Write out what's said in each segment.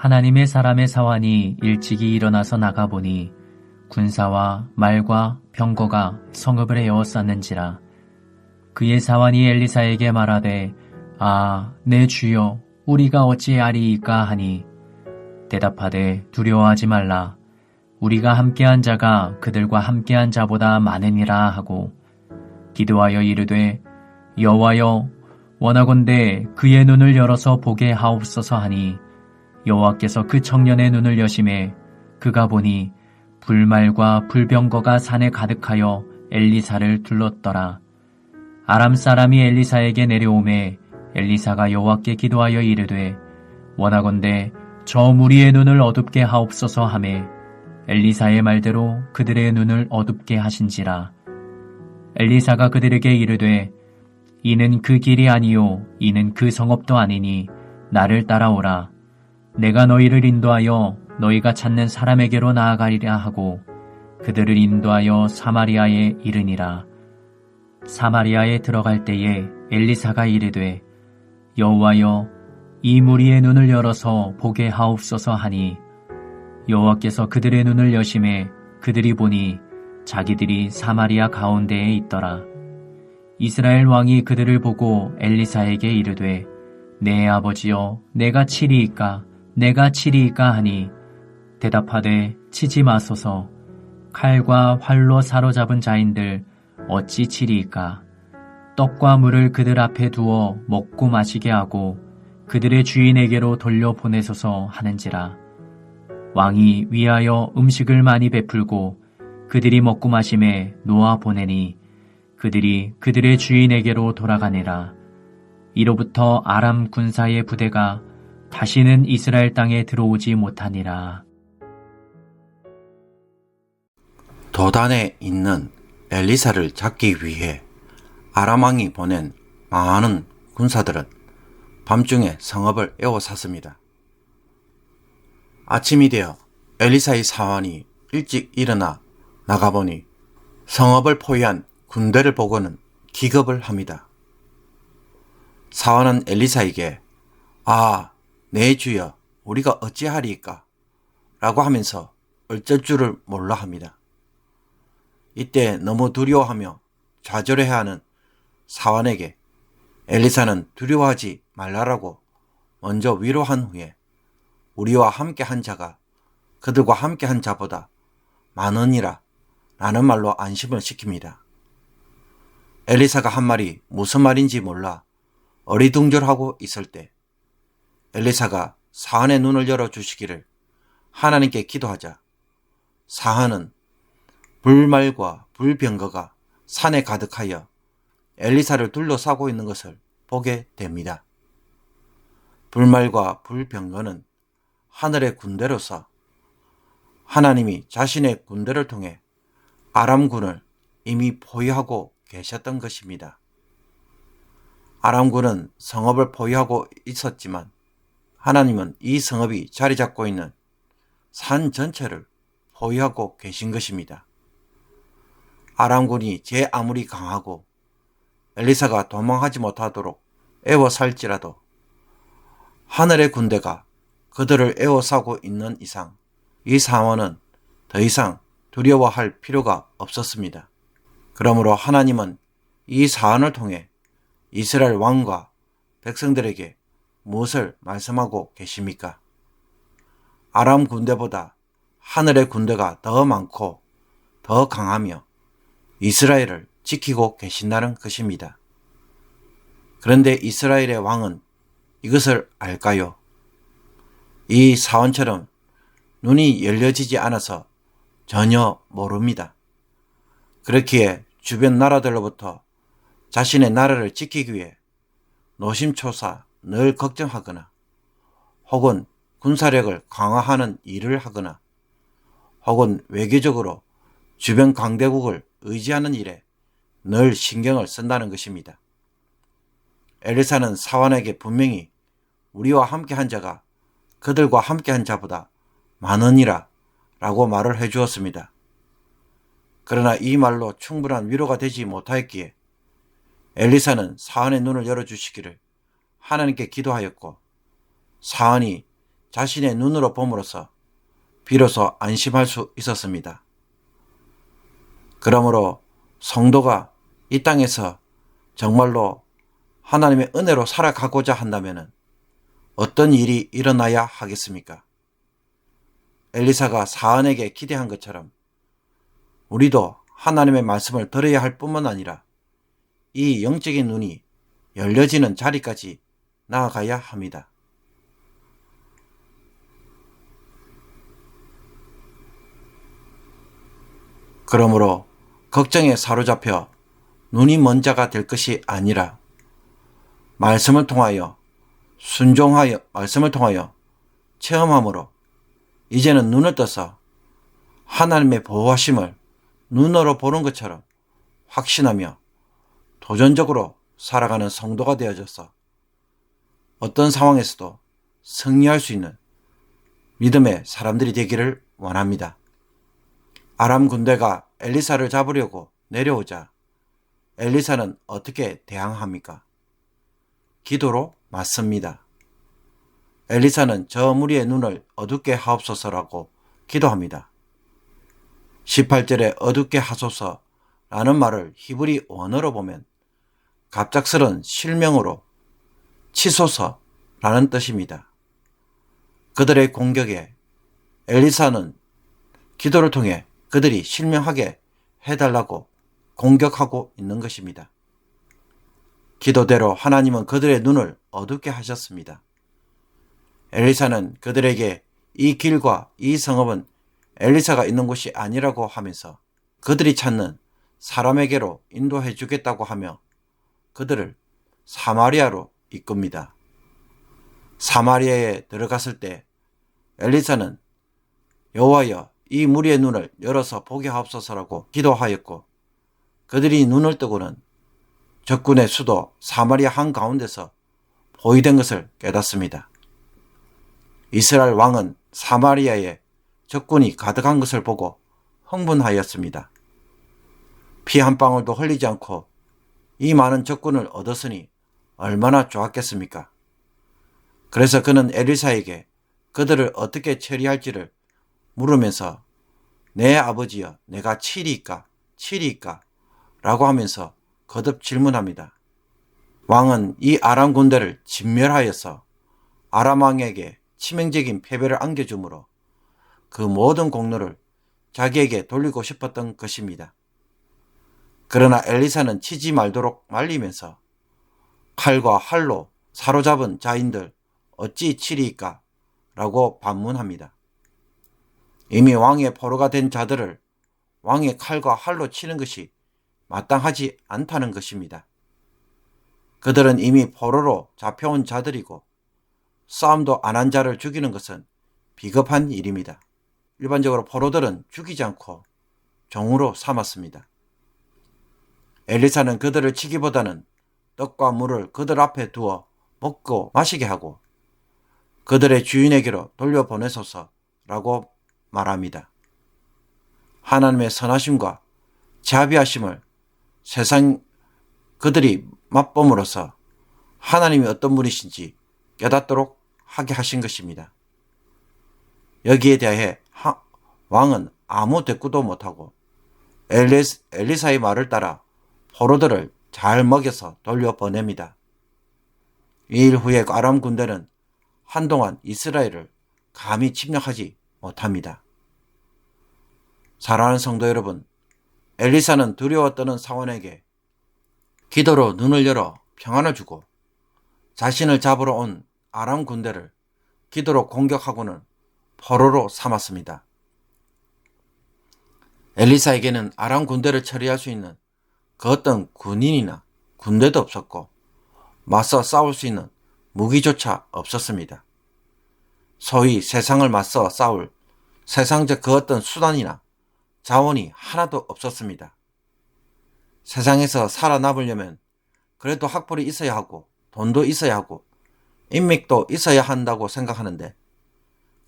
하나님의 사람의 사환이 일찍이 일어나서 나가보니 군사와 말과 병거가 성읍을 에워쌌는지라. 그의 사환이 엘리사에게 말하되 아, 내 주여, 우리가 어찌하리이까 하니 대답하되 두려워하지 말라. 우리가 함께한 자가 그들과 함께한 자보다 많으니라 하고 기도하여 이르되 여호와여, 원하건대 그의 눈을 열어서 보게 하옵소서 하니 여호와께서 그 청년의 눈을 여심해 그가 보니 불말과 불병거가 산에 가득하여 엘리사를 둘렀더라. 아람 사람이 엘리사에게 내려오매 엘리사가 여호와께 기도하여 이르되 원하건대 저 무리의 눈을 어둡게 하옵소서 하매 엘리사의 말대로 그들의 눈을 어둡게 하신지라. 엘리사가 그들에게 이르되 이는 그 길이 아니요 이는 그 성읍도 아니니 나를 따라오라. 내가 너희를 인도하여 너희가 찾는 사람에게로 나아가리라 하고 그들을 인도하여 사마리아에 이르니라. 사마리아에 들어갈 때에 엘리사가 이르되 여호와여, 이 무리의 눈을 열어서 보게 하옵소서 하니 여호와께서 그들의 눈을 여심해 그들이 보니 자기들이 사마리아 가운데에 있더라. 이스라엘 왕이 그들을 보고 엘리사에게 이르되 내 아버지여, 내가 치리이까 내가 치리이까 하니 대답하되 치지 마소서. 칼과 활로 사로잡은 자인들 어찌 치리이까. 떡과 물을 그들 앞에 두어 먹고 마시게 하고 그들의 주인에게로 돌려보내소서 하는지라. 왕이 위하여 음식을 많이 베풀고 그들이 먹고 마심에 놓아 보내니 그들이 그들의 주인에게로 돌아가니라. 이로부터 아람 군사의 부대가 다시는 이스라엘 땅에 들어오지 못하니라. 도단에 있는 엘리사를 잡기 위해 아람 왕이 보낸 많은 군사들은 밤중에 성읍을 에워쌌습니다. 아침이 되어 엘리사의 사환이 일찍 일어나 나가보니 성읍을 포위한 군대를 보고는 기겁을 합니다. 사환은 엘리사에게 아, 내 주여, 우리가 어찌하리이까? 라고 하면서 어쩔 줄을 몰라 합니다. 이때 너무 두려워하며 좌절해야 하는 사환에게 엘리사는 두려워하지 말라라고 먼저 위로한 후에 우리와 함께 한 자가 그들과 함께 한 자보다 많으니라 라는 말로 안심을 시킵니다. 엘리사가 한 말이 무슨 말인지 몰라 어리둥절하고 있을 때 엘리사가 사한의 눈을 열어주시기를 하나님께 기도하자 사한은 불말과 불병거가 산에 가득하여 엘리사를 둘러싸고 있는 것을 보게 됩니다. 불말과 불병거는 하늘의 군대로서 하나님이 자신의 군대를 통해 아람군을 이미 포위하고 계셨던 것입니다. 아람군은 성읍을 포위하고 있었지만 하나님은 이 성읍이 자리 잡고 있는 산 전체를 포위하고 계신 것입니다. 아람군이 제 아무리 강하고 엘리사가 도망하지 못하도록 에워쌀지라도 하늘의 군대가 그들을 에워싸고 있는 이상 이 상황은 더 이상 두려워할 필요가 없었습니다. 그러므로 하나님은 이 사안을 통해 이스라엘 왕과 백성들에게 무엇을 말씀하고 계십니까? 아람 군대보다 하늘의 군대가 더 많고 더 강하며 이스라엘을 지키고 계신다는 것입니다. 그런데 이스라엘의 왕은 이것을 알까요? 이 사원처럼 눈이 열려지지 않아서 전혀 모릅니다. 그렇기에 주변 나라들로부터 자신의 나라를 지키기 위해 노심초사 늘 걱정하거나 혹은 군사력을 강화하는 일을 하거나 혹은 외교적으로 주변 강대국을 의지하는 일에 늘 신경을 쓴다는 것입니다. 엘리사는 사환에게 분명히 우리와 함께한 자가 그들과 함께한 자보다 많으니라 라고 말을 해주었습니다. 그러나 이 말로 충분한 위로가 되지 못하였기에 엘리사는 사환의 눈을 열어주시기를 하나님께 기도하였고 사환이 자신의 눈으로 봄으로써 비로소 안심할 수 있었습니다. 그러므로 성도가 이 땅에서 정말로 하나님의 은혜로 살아가고자 한다면 어떤 일이 일어나야 하겠습니까? 엘리사가 사안에게 기대한 것처럼 우리도 하나님의 말씀을 들어야 할 뿐만 아니라 이 영적인 눈이 열려지는 자리까지 나아가야 합니다. 그러므로 걱정에 사로잡혀 눈이 먼 자가 될 것이 아니라 말씀을 통하여 체험함으로 이제는 눈을 떠서 하나님의 보호하심을 눈으로 보는 것처럼 확신하며 도전적으로 살아가는 성도가 되어져서 어떤 상황에서도 승리할 수 있는 믿음의 사람들이 되기를 원합니다. 아람 군대가 엘리사를 잡으려고 내려오자 엘리사는 어떻게 대항합니까? 기도로 맞습니다. 엘리사는 저 무리의 눈을 어둡게 하옵소서라고 기도합니다. 18절에 어둡게 하소서라는 말을 히브리 원어로 보면 갑작스런 실명으로 치소서라는 뜻입니다. 그들의 공격에 엘리사는 기도를 통해 그들이 실명하게 해달라고 공격하고 있는 것입니다. 기도대로 하나님은 그들의 눈을 어둡게 하셨습니다. 엘리사는 그들에게 이 길과 이 성읍은 엘리사가 있는 곳이 아니라고 하면서 그들이 찾는 사람에게로 인도해 주겠다고 하며 그들을 사마리아로 이끕니다. 사마리아에 들어갔을 때 엘리사는 여호와여 이 무리의 눈을 열어서 보게 하옵소서라고 기도하였고 그들이 눈을 뜨고는 적군의 수도 사마리아 한가운데서 보이된 것을 깨닫습니다. 이스라엘 왕은 사마리아에 적군이 가득한 것을 보고 흥분하였습니다. 피 한 방울도 흘리지 않고 이 많은 적군을 얻었으니 얼마나 좋았겠습니까? 그래서 그는 엘리사에게 그들을 어떻게 처리할지를 물으면서 내 아버지여 내가 치리이까 라고 하면서 거듭 질문합니다. 왕은 이 아람 군대를 진멸하여서 아람 왕에게 치명적인 패배를 안겨주므로 그 모든 공로를 자기에게 돌리고 싶었던 것입니다. 그러나 엘리사는 치지 말도록 말리면서 칼과 활로 사로잡은 자인들 어찌 치리이까? 라고 반문합니다. 이미 왕의 포로가 된 자들을 왕의 칼과 활로 치는 것이 마땅하지 않다는 것입니다. 그들은 이미 포로로 잡혀온 자들이고 싸움도 안 한 자를 죽이는 것은 비겁한 일입니다. 일반적으로 포로들은 죽이지 않고 종으로 삼았습니다. 엘리사는 그들을 치기보다는 떡과 물을 그들 앞에 두어 먹고 마시게 하고 그들의 주인에게로 돌려보내소서라고 말합니다. 하나님의 선하심과 자비하심을 세상 그들이 맛봄으로써 하나님이 어떤 분이신지 깨닫도록 하게 하신 것입니다. 여기에 대해 왕은 아무 대꾸도 못하고 엘리사의 말을 따라 포로들을 잘 먹여서 돌려보냅니다. 이 일 후에 아람 군대는 한동안 이스라엘을 감히 침략하지 못합니다. 사랑하는 성도 여러분, 엘리사는 두려워 떠는 사원에게 기도로 눈을 열어 평안을 주고 자신을 잡으러 온 아람 군대를 기도로 공격하고는 포로로 삼았습니다. 엘리사에게는 아람 군대를 처리할 수 있는 그 어떤 군인이나 군대도 없었고 맞서 싸울 수 있는 무기조차 없었습니다. 소위 세상을 맞서 싸울 세상적 그 어떤 수단이나 자원이 하나도 없었습니다. 세상에서 살아남으려면 그래도 학벌이 있어야 하고 돈도 있어야 하고 인맥도 있어야 한다고 생각하는데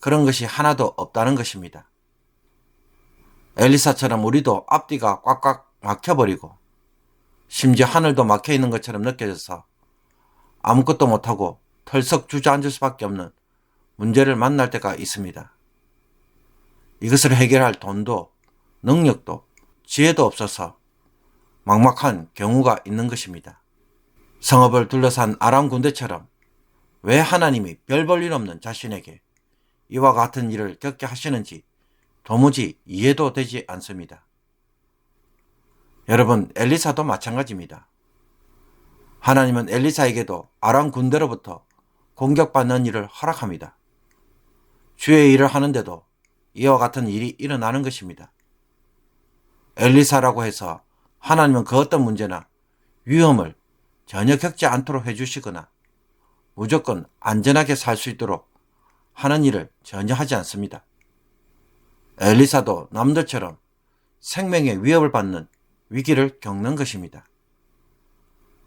그런 것이 하나도 없다는 것입니다. 엘리사처럼 우리도 앞뒤가 꽉꽉 막혀버리고 심지어 하늘도 막혀있는 것처럼 느껴져서 아무것도 못하고 털썩 주저앉을 수밖에 없는 문제를 만날 때가 있습니다. 이것을 해결할 돈도 능력도 지혜도 없어서 막막한 경우가 있는 것입니다. 성읍을 둘러싼 아람 군대처럼 왜 하나님이 별 볼 일 없는 자신에게 이와 같은 일을 겪게 하시는지 도무지 이해도 되지 않습니다. 여러분, 엘리사도 마찬가지입니다. 하나님은 엘리사에게도 아람 군대로부터 공격받는 일을 허락합니다. 주의 일을 하는데도 이와 같은 일이 일어나는 것입니다. 엘리사라고 해서 하나님은 그 어떤 문제나 위험을 전혀 겪지 않도록 해주시거나 무조건 안전하게 살 수 있도록 하는 일을 전혀 하지 않습니다. 엘리사도 남들처럼 생명의 위협을 받는 위기를 겪는 것입니다.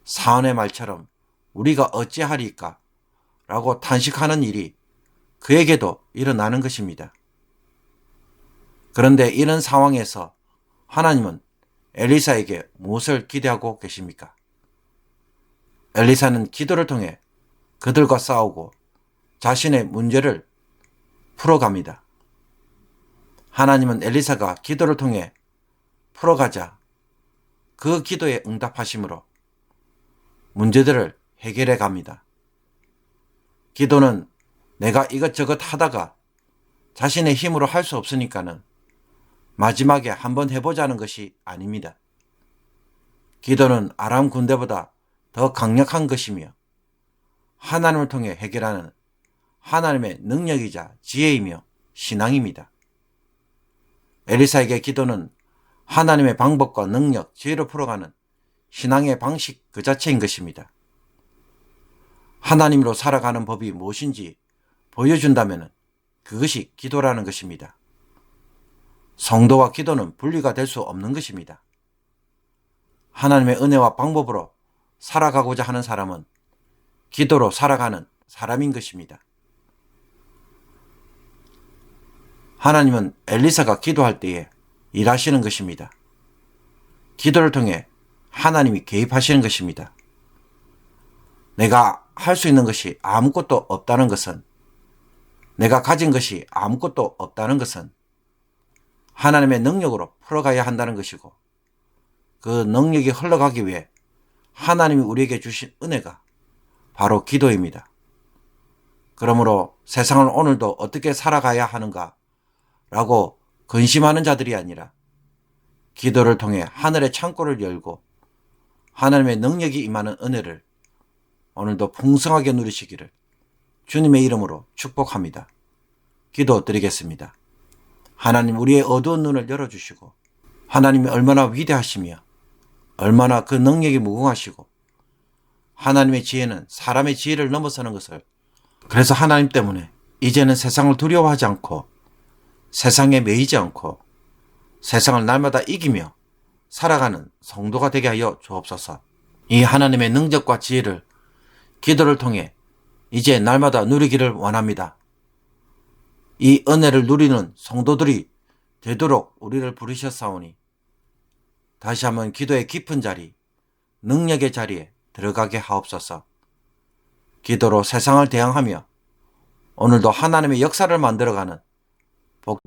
사언의 말처럼 우리가 어찌하리까 라고 탄식하는 일이 그에게도 일어나는 것입니다. 그런데 이런 상황에서 하나님은 엘리사에게 무엇을 기대하고 계십니까? 엘리사는 기도를 통해 그들과 싸우고 자신의 문제를 풀어갑니다. 하나님은 엘리사가 기도를 통해 풀어가자 그 기도에 응답하심으로 문제들을 해결해 갑니다. 기도는 내가 이것저것 하다가 자신의 힘으로 할 수 없으니까는 마지막에 한번 해보자는 것이 아닙니다. 기도는 아람 군대보다 더 강력한 것이며 하나님을 통해 해결하는 하나님의 능력이자 지혜이며 신앙입니다. 엘리사에게 기도는 하나님의 방법과 능력, 지혜로 풀어가는 신앙의 방식 그 자체인 것입니다. 하나님으로 살아가는 법이 무엇인지 보여준다면 그것이 기도라는 것입니다. 성도와 기도는 분리가 될 수 없는 것입니다. 하나님의 은혜와 방법으로 살아가고자 하는 사람은 기도로 살아가는 사람인 것입니다. 하나님은 엘리사가 기도할 때에 일하시는 것입니다. 기도를 통해 하나님이 개입하시는 것입니다. 내가 할 수 있는 것이 아무것도 없다는 것은, 내가 가진 것이 아무것도 없다는 것은 하나님의 능력으로 풀어가야 한다는 것이고, 그 능력이 흘러가기 위해 하나님이 우리에게 주신 은혜가 바로 기도입니다. 그러므로 세상을 오늘도 어떻게 살아가야 하는가 라고 근심하는 자들이 아니라 기도를 통해 하늘의 창고를 열고 하나님의 능력이 임하는 은혜를 오늘도 풍성하게 누리시기를 주님의 이름으로 축복합니다. 기도드리겠습니다. 하나님, 우리의 어두운 눈을 열어주시고 하나님이 얼마나 위대하시며 얼마나 그 능력이 무궁하시고 하나님의 지혜는 사람의 지혜를 넘어서는 것을, 그래서 하나님 때문에 이제는 세상을 두려워하지 않고 세상에 매이지 않고 세상을 날마다 이기며 살아가는 성도가 되게 하여 주옵소서. 이 하나님의 능력과 지혜를 기도를 통해 이제 날마다 누리기를 원합니다. 이 은혜를 누리는 성도들이 되도록 우리를 부르셨사오니 다시 한번 기도의 깊은 자리, 능력의 자리에 들어가게 하옵소서. 기도로 세상을 대항하며 오늘도 하나님의 역사를 만들어가는 복